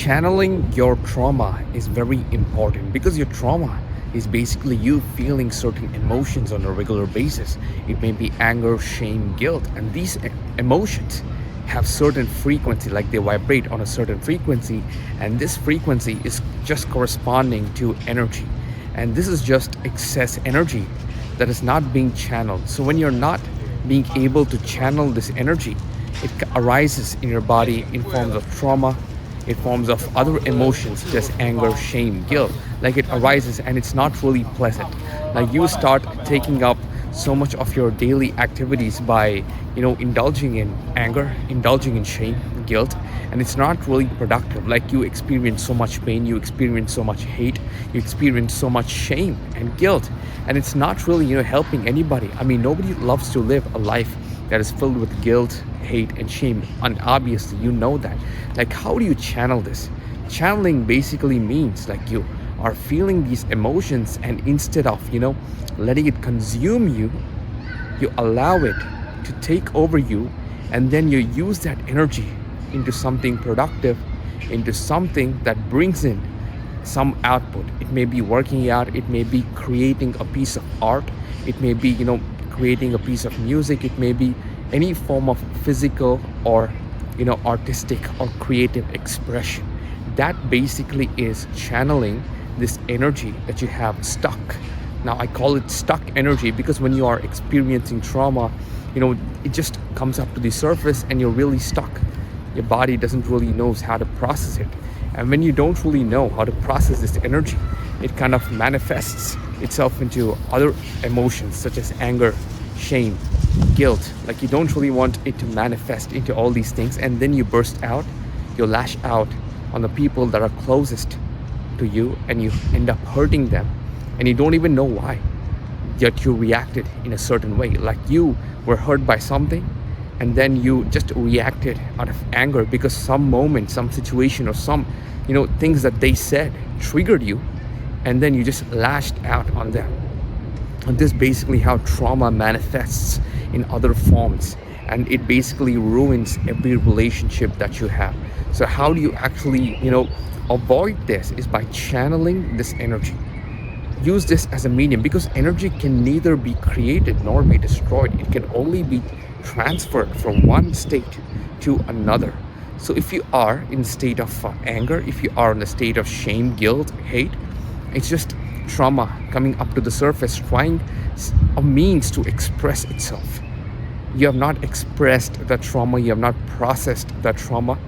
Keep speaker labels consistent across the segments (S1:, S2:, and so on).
S1: channeling your trauma is very important because your trauma is basically you feeling certain emotions on a regular basis. It may be anger, shame, guilt, and these emotions have certain frequency, like they vibrate on a certain frequency, and this frequency is just corresponding to energy. And this is just excess energy that is not being channeled. So when you're not being able to channel this energy, it arises in your body in forms of trauma, in forms of other emotions such as anger, shame, guilt. Like it arises and it's not really pleasant. Like you start taking up so much of your daily activities by, indulging in anger, indulging in shame, guilt, and it's not really productive. Like you experience so much pain, you experience so much hate, you experience so much shame and guilt, and it's not really, helping anybody. I mean, nobody loves to live a life that is filled with guilt, hate, and shame. And obviously, you know that. Like, how do you channel this? Channeling basically means like you are feeling these emotions, and instead of, letting it consume you, you allow it to take over you, and then you use that energy into something productive, into something that brings in some output. It may be working out, it may be creating a piece of art, it may be, creating a piece of music, it may be any form of physical or, artistic or creative expression. That basically is channeling this energy that you have stuck. Now, I call it stuck energy because when you are experiencing trauma, it just comes up to the surface and you're really stuck. Your body doesn't really knows how to process it. And when you don't really know how to process this energy, it kind of manifests itself into other emotions such as anger, shame, guilt. Like you don't really want it to manifest into all these things, and then you burst out, you lash out on the people that are closest to you, and you end up hurting them, and you don't even know why, yet you reacted in a certain way. Like you were hurt by something, and then you just reacted out of anger because some moment, some situation, or some things that they said triggered you, and then you just lashed out on them. And this is basically how trauma manifests in other forms, and it basically ruins every relationship that you have. So how do you actually avoid this? Is by channeling this energy. Use this as a medium, because energy can neither be created nor be destroyed. It can only be transferred from one state to another. So if you are in a state of anger, if you are in a state of shame, guilt, hate, it's just trauma coming up to the surface, trying a means to express itself. You have not expressed that trauma, you have not processed that trauma,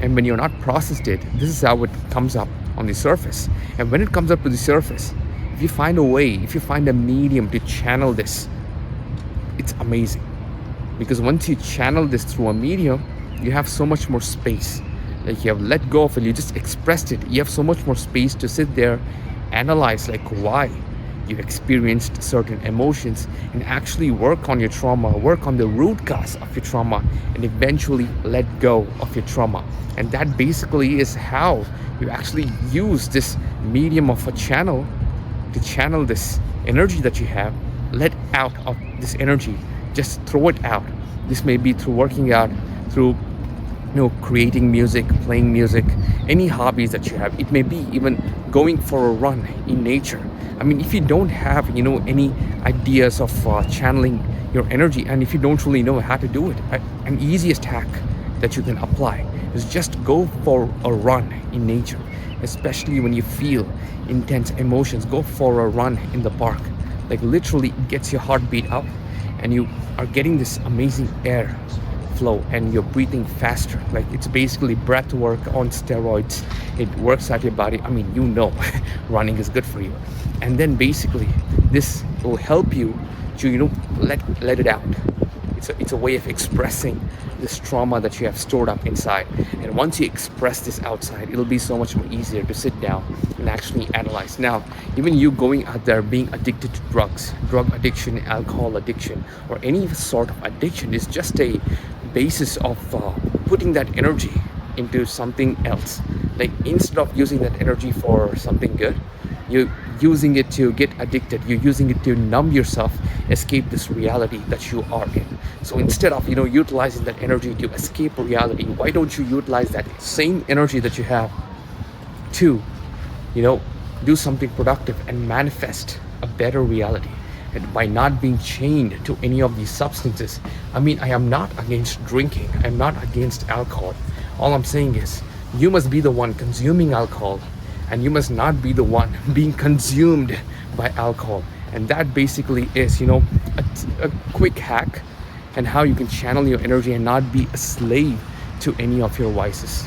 S1: and when you're not processed it, this is how it comes up on the surface. And when it comes up to the surface, if you find a way, if you find a medium to channel this, it's amazing. Because once you channel this through a medium, you have so much more space. Like you have let go of it, you just expressed it. You have so much more space to sit there, analyze like why you experienced certain emotions, and actually work on your trauma, work on the root cause of your trauma, and eventually let go of your trauma. And that basically is how you actually use this medium of a channel to channel this energy that you have. Let out of this energy, just throw it out. This may be through working out, through creating music, playing music, any hobbies that you have. It may be even going for a run in nature. I mean, if you don't have any ideas of channeling your energy, and if you don't really know how to do it, an easiest hack that you can apply is just go for a run in nature. Especially when you feel intense emotions, go for a run in the park. Like literally it gets your heartbeat up, and you are getting this amazing air flow, and you're breathing faster. Like it's basically breath work on steroids. It works out your body. I mean, running is good for you. And then basically this will help you to let it out. It's a way of expressing this trauma that you have stored up inside. And once you express this outside, it'll be so much more easier to sit down and actually analyze. Now, even you going out there being addicted to drugs, drug addiction, alcohol addiction, or any sort of addiction is just a basis of putting that energy into something else. Like instead of using that energy for something good, you're using it to get addicted. You're using it to numb yourself, escape this reality that you are in. So instead of utilizing that energy to escape reality, why don't you utilize that same energy that you have Two, you know, do something productive and manifest a better reality. And by not being chained to any of these substances, I mean, I am not against drinking, I'm not against alcohol. All I'm saying is, you must be the one consuming alcohol, and you must not be the one being consumed by alcohol. And that basically is, a quick hack and how you can channel your energy and not be a slave to any of your vices.